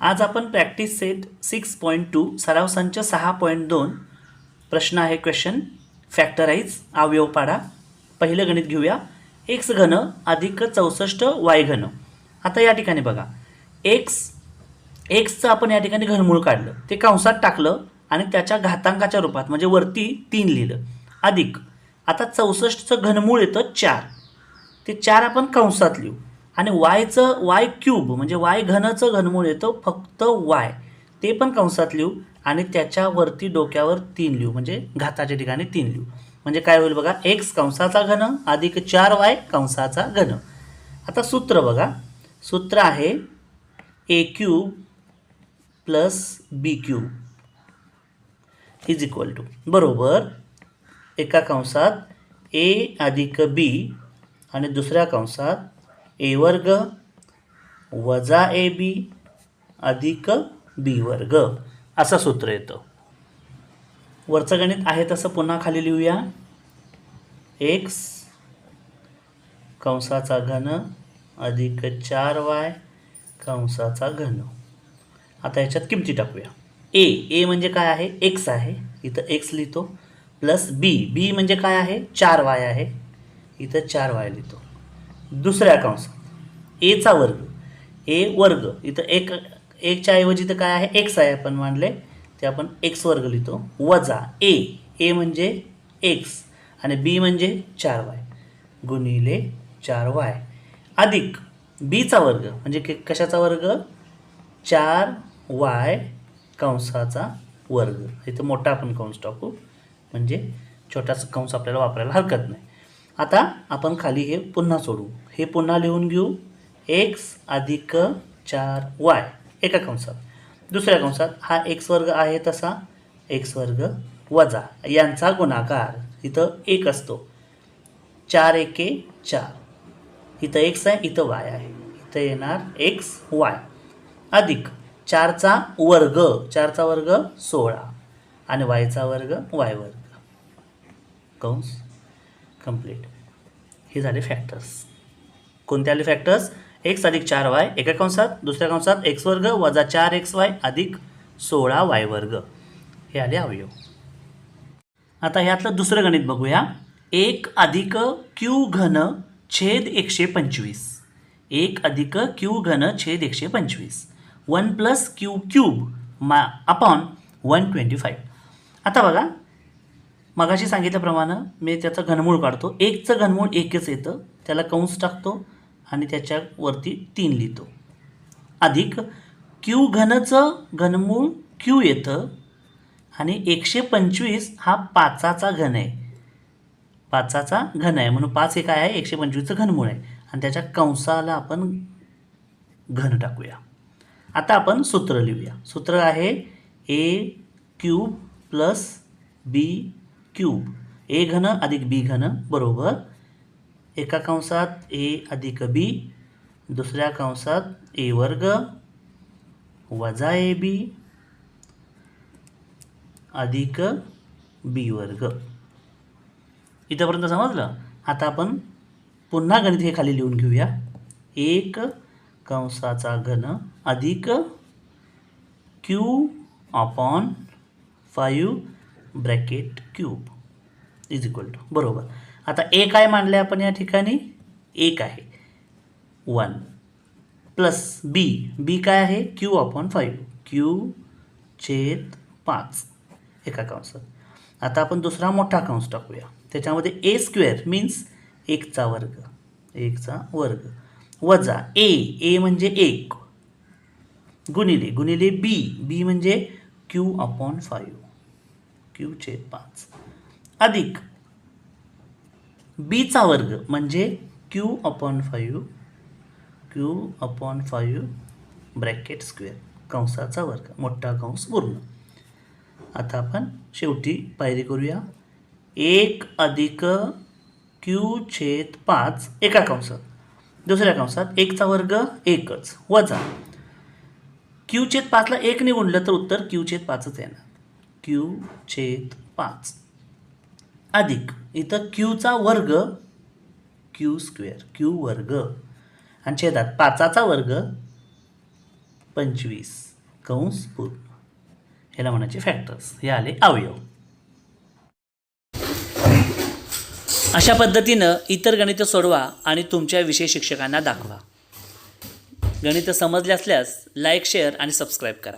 आज आपण practice set 6.2 सराव संच 6.2 प्रश्न आहे क्वेश्चन फॅक्टराइज अवयव पाडा. पहिलं गणित घेऊया. एक्स घन अधिक 64 वाय घन. आता या ठिकाणी बघा एक्सचं आपण या ठिकाणी घनमूळ काढलं, ते कंसात टाकलं आणि त्याच्या घातांकाच्या रूपात म्हणजे वरती 3 लिहिलं अधिक. आता 64चं घनमूळ येतं 4, ते 4 आपण कंसात लिहू आणि वाय क्यूब म्हणजे वाय घनचं घनमूळ येतं फक्त वाय, ते पण कंसात लिहू आणि त्याच्यावरती डोक्यावर 3 लिहू म्हणजे घाताच्या ठिकाणी 3 लिहू. म्हणजे काय होईल बघा, एक्स कंसाचा घन अधिक 4y कंसाचा घन. आता सूत्र बघा, सूत्र आहे a cube plus b cube is equal to बरोबर एका कंसात ए अधिक बी आणि दुसऱ्या कंसात ए वर्ग वजा ए बी अधिक बी वर्ग असं सूत्र येतं. वरचं गणित आहे तसं पुन्हा खाली लिहूया. एक्स कंसाचा घन अधिक 4y कंसाचा घन. आता याच्यात किमती टाकूया. ए म्हणजे काय आहे, एक्स आहे, इथं एक्स लिहितो, प्लस बी म्हणजे काय आहे, 4y आहे, इथं 4y लिहितो. दुसऱ्या कंसात एचा वर्ग, ए वर्ग, इथं एकच्या ऐवजी तर काय आहे, एक्स आहे आपण मानले, ते आपण एक्स वर्ग लिहितो, वजा ए म्हणजे एक्स आणि बी म्हणजे 4y गुणिले 4y अधिक बीचा वर्ग म्हणजे कशाचा वर्ग, 4y कंसाचा वर्ग. इथं मोठा आपण कंस टाकू म्हणजे छोटासा कंस आपल्याला वापरायला हरकत नाही. आता आपण खाली हे पुन्हा सोडू, हे पुन्हा लिहून घेऊ. एक्स अधिक 4y एका कंसात, दुसऱ्या कंसात हा एक्स वर्ग आहे तसा एक्स वर्ग वजा यांचा गुणाकार, इथं 1 असतो, 4 एके 4, इथं एक्स आहे, इथं वाय आहे, इथं येणार एक्स वाय अधिक 4चा वर्ग 16 आणि वायचा वर्ग वाय वर्ग कंस कंप्लीट. हे झाले फॅक्टर्स. कोणते आले फॅक्टर्स, एक्स अधिक 4y एका कंसात, दुसऱ्या कंसात एक्स वर्ग वजा 4xy अधिक 16y वर्ग, हे आले अवयव. आता ह्यातलं दुसरं गणित बघूया. 1 अधिक क्यू घन छेद 125, 1 अधिक क्यू घन छेद 125, 1 प्लस क्यू क्यूब अपॉन 125. आता बघा, मगाशी सांगितल्याप्रमाणे मी त्याचं घनमूळ काढतो. एकचं घनमूळ एकच येतं, त्याला कंस टाकतो आणि त्याच्यावरती 3 लिहितो, अधिक क्यू घनचं घनमूळ क्यू येतं आणि 125 हा 5चा घन आहे, 5चा घन आहे म्हणून 5 हे काय आहे, 125चं घनमूळ आहे आणि त्याच्या कंसाला आपण घन टाकूया. आता आपण सूत्र लिहूया. सूत्र आहे a cube plus b cube, ए घन अधिक बी घन बरोबर एका कंसात ए अधिक बी, दुसऱ्या कंसात ए वर्ग वजा ए बी अधिक बी वर्ग. इथंपर्यंत समजलं. आता आपण पुन्हा गणित हे खाली लिहून घेऊया. 1 कंसाचा घन अधिक q upon 5 bracket cube is equal to बरोबर. आता ए काय मानले आपण या ठिकाणी, 1 आहे, 1 प्लस बी काय आहे, क्यू अपॉन 5, क्यू छेद 5 एका कंसात. आता आपण दुसरा मोठा कंस टाकूया, त्याच्यामध्ये ए स्क्वेअर मीन्स 1चा वर्ग वजा ए म्हणजे 1 गुणिले बी म्हणजे क्यू अपॉन 5, क्यू छेद 5 अधिक बीचा वर्ग म्हणजे क्यू अपॉन 5 ब्रॅकेट स्क्वेअर कंसाचा वर्ग मोठा कंस पूर्ण. आता आपण शेवटी पायरी करूया. 1 अधिक क्यू छेद 5 एका कंसात, दुसऱ्या कंसात 1चा वर्ग 1च वजा क्यू छेद 5ला 1 ने गुणलं तर उत्तर क्यू छेद 5च येणार, क्यू छेद 5 अधिक इथं क्यूचा वर्ग क्यू स्क्वेअर क्यू वर्ग आणि छेदात 5चा वर्ग 25 कंस पूर्ण, ह्याला म्हणायचे फॅक्टर्स. हे आले अवयव. अशा पद्धतीनं इतर गणितं सोडवा आणि तुमच्या विषय शिक्षकांना दाखवा. गणितं समजले असल्यास लाईक, शेअर आणि सबस्क्राईब करा.